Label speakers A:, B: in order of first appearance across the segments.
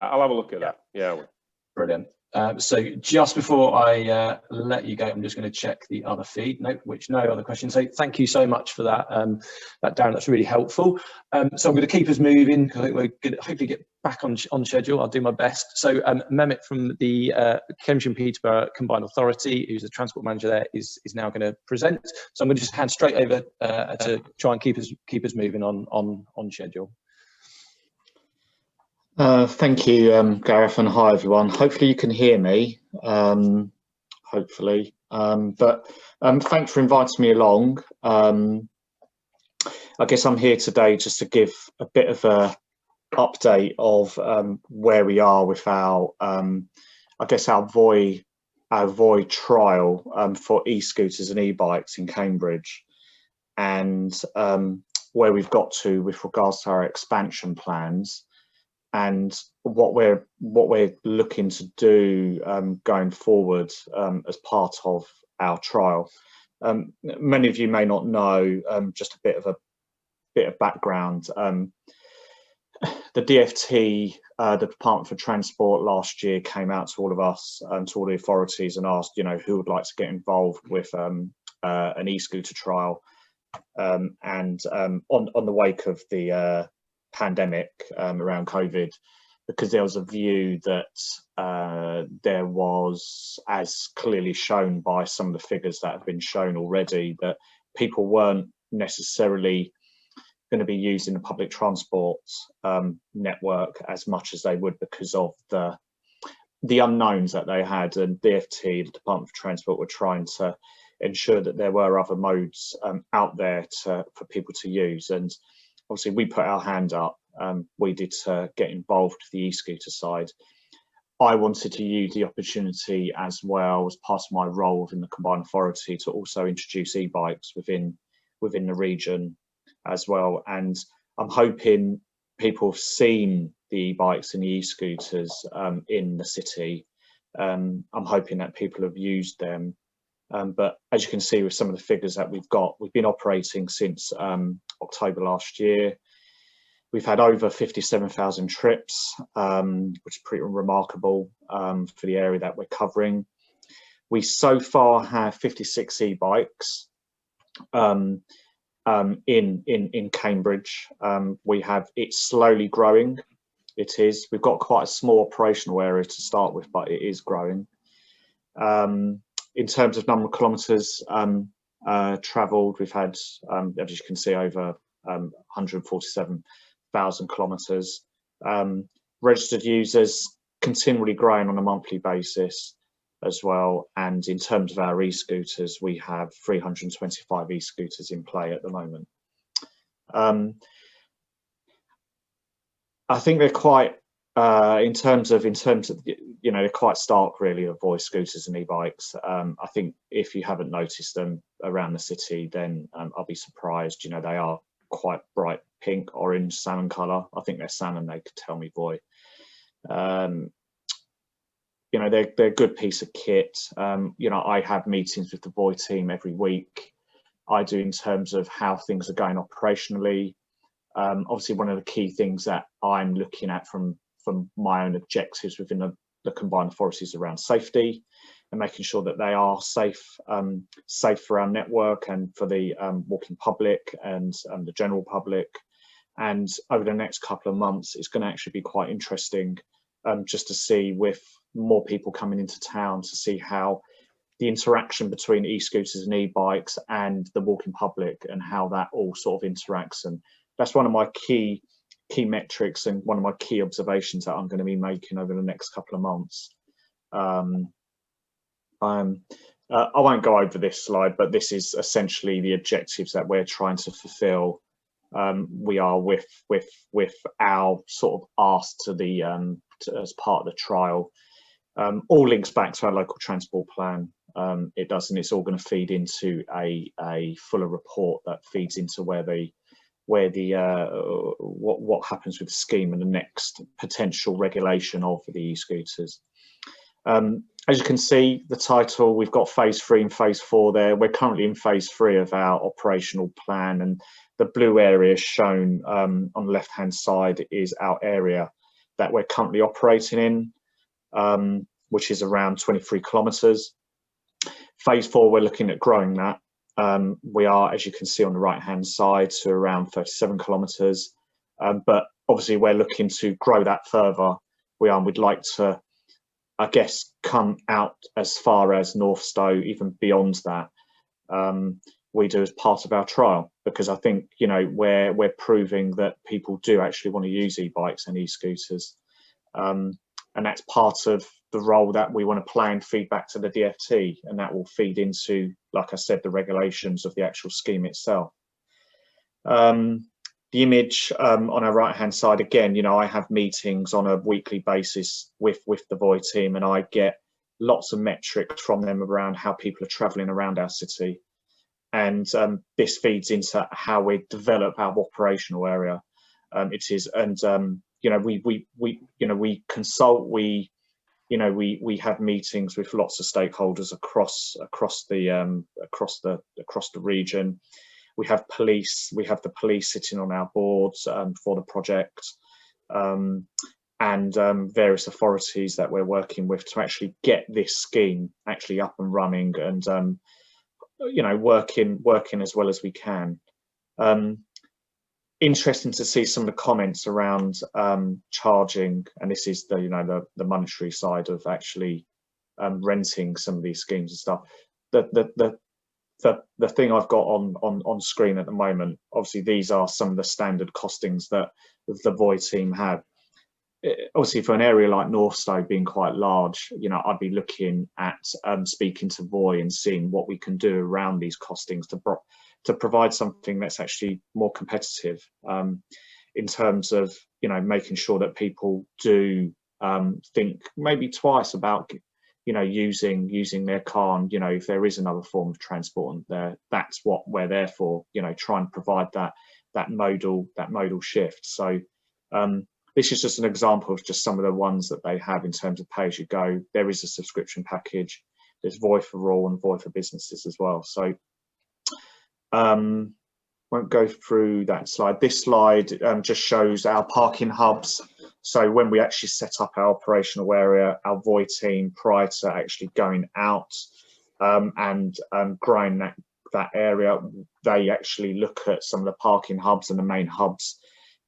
A: I'll have a look at that. Yeah.
B: Brilliant. So just before I let you go, I'm just going to check the other feed. No other questions. So thank you so much for that, Darren. That's really helpful. So I'm going to keep us moving because I think we're going to hopefully get back on schedule. I'll do my best. So Mehmet from the Cambridge and Peterborough Combined Authority, who's the transport manager there, is now going to present. So I'm going to just hand straight over to try and keep us moving on schedule.
C: Thank you, Gareth, and hi everyone. Hopefully you can hear me, hopefully. But thanks for inviting me along. I guess I'm here today just to give a bit of a update of where we are with our, I guess our Voi trial for e-scooters and e-bikes in Cambridge, and where we've got to with regards to our expansion plans. And what we're looking to do going forward as part of our trial. Many of you may not know, just a bit of background. The DFT, the Department for Transport, last year came out to all of us, to all the authorities, and asked, who would like to get involved with an e-scooter trial. And on the wake of the pandemic around COVID, because there was a view that there was, as clearly shown by some of the figures that have been shown already, that people weren't necessarily going to be using the public transport network as much as they would because of the unknowns that they had. And DFT, the Department for Transport, were trying to ensure that there were other modes out there for people to use. And obviously we put our hand up. We did get involved with the e-scooter side. I wanted to use the opportunity as well as part of my role within the Combined Authority to also introduce e-bikes within the region as well. And I'm hoping people have seen the e-bikes and the e-scooters in the city. I'm hoping that people have used them. But as you can see with some of the figures that we've been operating since October last year. We've had over 57,000 trips, which is pretty remarkable for the area that we're covering. We so far have 56 e-bikes in Cambridge. It's slowly growing. It is. We've got quite a small operational area to start with, but it is growing. In terms of number of kilometres travelled, we've had, as you can see, over 147,000 kilometres. Registered users continually growing on a monthly basis as well. And in terms of our e-scooters, we have 325 e-scooters in play at the moment. I think they're quite, in terms of they're quite stark really, of Voi scooters and e-bikes. I think if you haven't noticed them around the city, then I'll be surprised. They are quite bright pink, orange, salmon colour. I think they're salmon, they could tell me Voi. They're a good piece of kit. I have meetings with the Voi team every week. I do in terms of how things are going operationally. Obviously, one of the key things that I'm looking at from my own objectives within the combined authorities around safety and making sure that they are safe for our network and for the walking public and the general public. And over the next couple of months, it's going to actually be quite interesting just to see, with more people coming into town, to see how the interaction between e-scooters and e-bikes and the walking public and how that all sort of interacts. And that's one of my key metrics and one of my key observations that I'm going to be making over the next couple of months. I won't go over this slide, but this is essentially the objectives that we're trying to fulfill. We are with our sort of ask to the as part of the trial. All links back to our local transport plan. It does, and it's all going to feed into a fuller report that feeds into what happens with the scheme and the next potential regulation of the e-scooters. As you can see, the title, we've got phase 3 and phase 4 there. We're currently in phase 3 of our operational plan, and the blue area shown on the left hand side is our area that we're currently operating in, which is around 23 kilometres. Phase 4, we're looking at growing that. We are, as you can see on the right hand side, to around 37 kilometres, but obviously we're looking to grow that further. We'd like to, I guess, come out as far as Northstowe, even beyond that. We do as part of our trial, because I think, you know, we're proving that people do actually want to use e-bikes and e-scooters, and that's part of the role that we want to play and feed back to the DFT, and that will feed into, like I said, the regulations of the actual scheme itself. The image on our right hand side, again, you know, I have meetings on a weekly basis with the Voi team, and I get lots of metrics from them around how people are travelling around our city, and this feeds into how we develop our operational area. You know, we consult, we have meetings with lots of stakeholders across the region. We have the police sitting on our boards for the project, and various authorities that we're working with to actually get this scheme actually up and running, and you know, working as well as we can. Interesting to see some of the comments around charging, and this is the monetary side of actually renting some of these schemes and stuff. The thing I've got on screen at the moment, obviously these are some of the standard costings that the Voi team have. Obviously, for an area like Northstowe being quite large, you know, I'd be looking at speaking to Voi and seeing what we can do around these costings to provide something that's actually more competitive, in terms of, you know, making sure that people do think maybe twice about, you know, using their car, and, you know, if there is another form of transport there, that's what we're there for, you know, try and provide that modal shift. So this is just an example of just some of the ones that they have in terms of pay as you go. There is a subscription package. There's Voi for All and Voi for Businesses as well. So won't go through that slide. This slide just shows our parking hubs. So when we actually set up our operational area, our Voi team, prior to actually going out and growing that area, they actually look at some of the parking hubs and the main hubs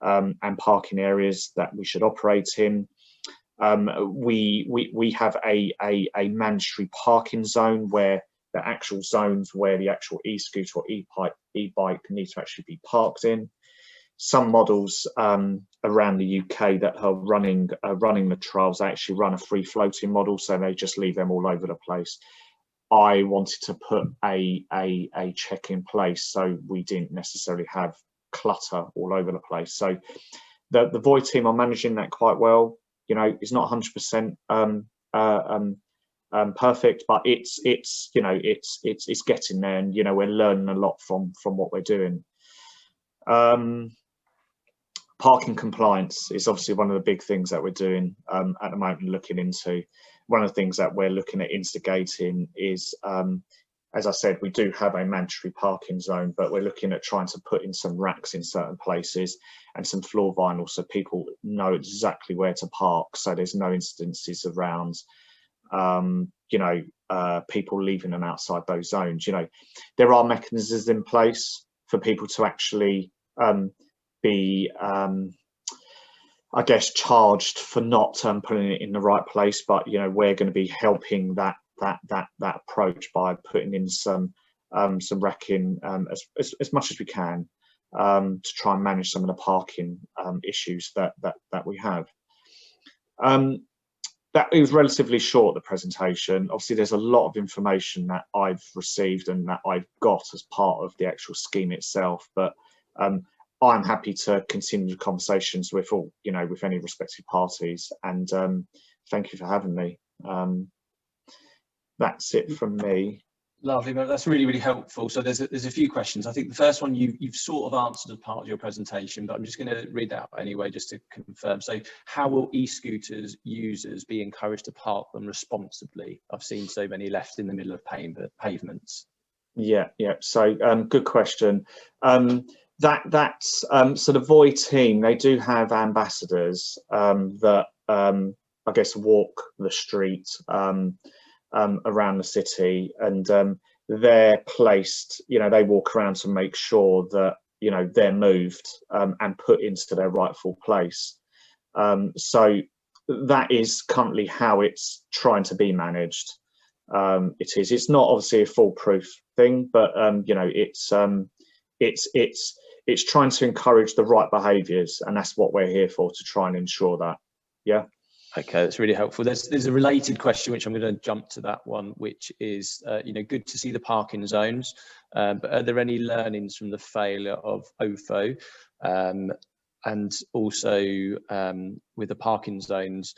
C: and parking areas that we should operate in. We have a mandatory parking zone, where the actual zones where the actual e-scooter or e-bike need to actually be parked in. Some models around the UK that are running the trials actually run a free floating model, so they just leave them all over the place. I wanted to put a check in place so we didn't necessarily have clutter all over the place. So the Voi team are managing that quite well. You know, it's not 100% perfect, but it's you know, it's getting there, and, you know, we're learning a lot from what we're doing. Parking compliance is obviously one of the big things that we're doing at the moment, looking into. One of the things that we're looking at instigating is, as I said, we do have a mandatory parking zone, but we're looking at trying to put in some racks in certain places and some floor vinyl, so people know exactly where to park, so there's no incidences around you know, people leaving them outside those zones. You know, there are mechanisms in place for people to actually be I guess charged for not putting it in the right place, but, you know, we're going to be helping that approach by putting in some racking as much as we can to try and manage some of the parking issues that we have. That it was relatively short, the presentation. Obviously, there's a lot of information that I've received and that I've got as part of the actual scheme itself, but I'm happy to continue the conversations with all, you know, with any respective parties, and thank you for having me. That's it from me.
B: Lovely, that's really, really helpful. So there's a few questions. I think the first one you've sort of answered as part of your presentation, but I'm just going to read that out anyway, just to confirm. So how will e-scooters users be encouraged to park them responsibly? I've seen so many left in the middle of pavements.
C: Yeah. So good question. That's so the Voi team, they do have ambassadors that I guess walk the street around the city, and they're placed, they walk around to make sure that they're moved and put into their rightful place. So that is currently how it's trying to be managed. It's not obviously a foolproof thing, but it's trying to encourage the right behaviours, and that's what we're here for, to try and ensure that. Yeah.
B: Okay, that's really helpful. There's a related question, which I'm going to jump to that one, which is, good to see the parking zones, but are there any learnings from the failure of OFO? And also with the parking zones,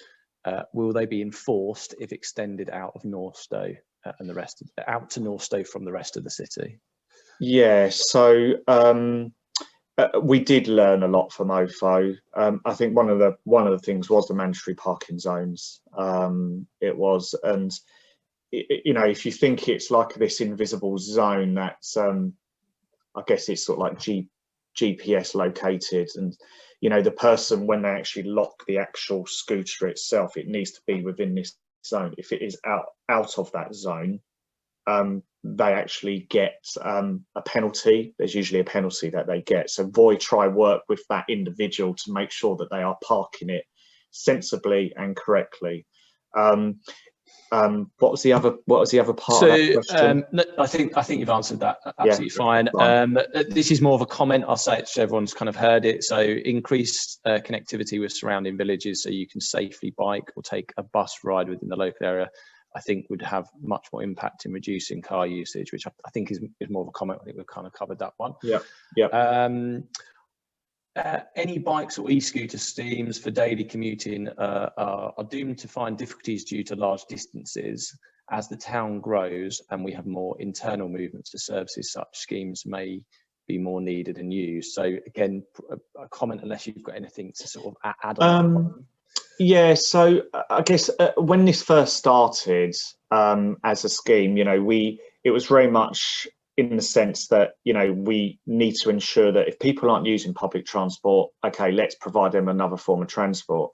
B: will they be enforced if extended out of Northstowe and the rest out to Northstowe from the rest of the city?
C: Yeah, so we did learn a lot from OFO. I think one of the things was the mandatory parking zones. It was, and if you think it's like this invisible zone that's, I guess it's sort of like GPS located, and the person, when they actually lock the actual scooter itself, it needs to be within this zone. If it is out of that zone, they actually get a penalty. There's usually a penalty that they get. So Voi try work with that individual to make sure that they are parking it sensibly and correctly. What was the other part of that question?
B: No, I think you've answered that absolutely fine. This is more of a comment. I'll say it so everyone's kind of heard it. So increased connectivity with surrounding villages, so you can safely bike or take a bus ride within the local area, I think would have much more impact in reducing car usage, which I think is more of a comment. I think we've kind of covered that one. Any bikes or e-scooter schemes for daily commuting are doomed to find difficulties due to large distances. As the town grows and we have more internal movements to services, such schemes may be more needed and used. So again, a comment, unless you've got anything to sort of add on.
C: Yeah, so I guess when this first started as a scheme, it was very much in the sense that, we need to ensure that if people aren't using public transport, okay, let's provide them another form of transport.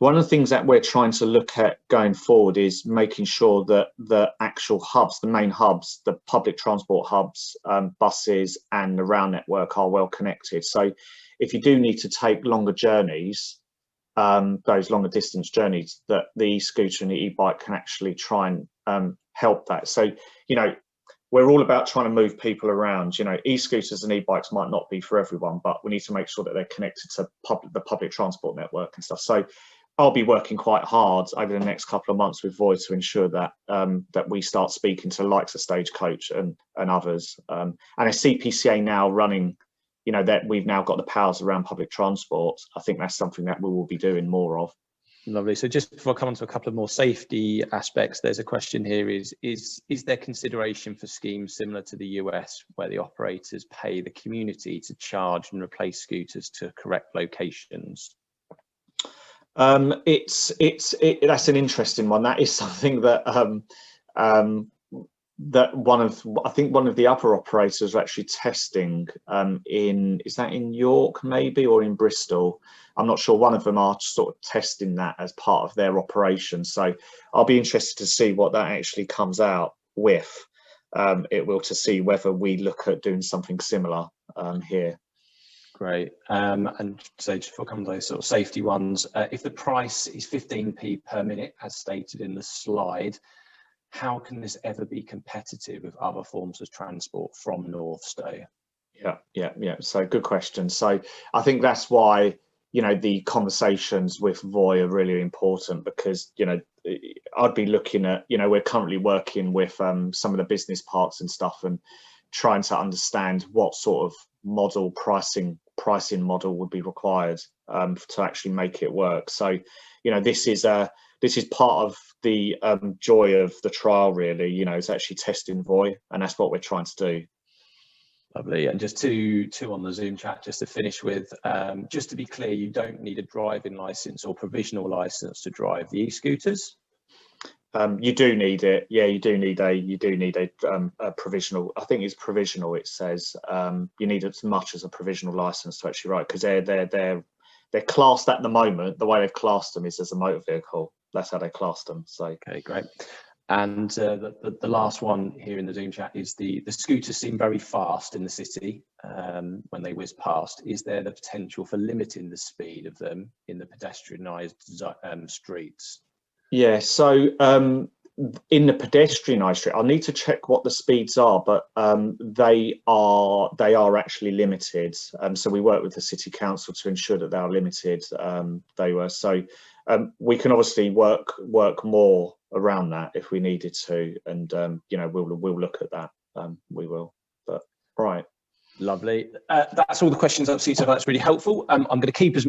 C: One of the things that we're trying to look at going forward is making sure that the actual hubs, the main hubs, the public transport hubs, buses and the rail network are well connected. So if you do need to take longer journeys, those longer distance journeys, that the e-scooter and the e-bike can actually try and help that. So, we're all about trying to move people around. E-scooters and e-bikes might not be for everyone, but we need to make sure that they're connected to the public transport network and stuff. So I'll be working quite hard over the next couple of months with Voi to ensure that that we start speaking to likes of Stagecoach and others. And a CPCA now running, that we've now got the powers around public transport. I think that's something that we will be doing more of.
B: Lovely. So just before I come on to a couple of more safety aspects, there's a question here: is there consideration for schemes similar to the US, where the operators pay the community to charge and replace scooters to correct locations?
C: That's an interesting one. That is something that that one of the other operators are actually testing is that in York maybe, or in Bristol? I'm not sure. One of them are sort of testing that as part of their operation. So I'll be interested to see what that actually comes out with. To see whether we look at doing something similar here.
B: Great. And so just before coming to those sort of safety ones, if the price is 15p per minute, as stated in the slide, how can this ever be competitive with other forms of transport from Northstowe?
C: Yeah. So good question. So I think that's why, the conversations with Voi are really important, because, I'd be looking at, we're currently working with some of the business parks and stuff, and trying to understand what sort of model pricing model would be required to actually make it work. So, this is part of the joy of the trial, really. It's actually testing Voi, and that's what we're trying to do.
B: Lovely. And just two on the Zoom chat, just to finish with, just to be clear, you don't need a driving license or provisional license to drive the e-scooters?
C: You do need it. Yeah, you do need a provisional. I think it's provisional. It says you need as much as a provisional license to actually ride, because they're classed at the moment. The way they've classed them is as a motor vehicle. That's how they classed them. So
B: okay, great. And the last one here in the Zoom chat is the scooters seem very fast in the city when they whiz past. Is there the potential for limiting the speed of them in the pedestrianised streets?
C: yeah, so in the pedestrianised street, I'll need to check what the speeds are, but they are actually limited. So we work with the city council to ensure that they are limited. They were so we can obviously work more around that if we needed to, and you know, we'll look at that. We will. But right.
B: Lovely. That's all the questions I've seen so far. That's really helpful. I'm going to keep as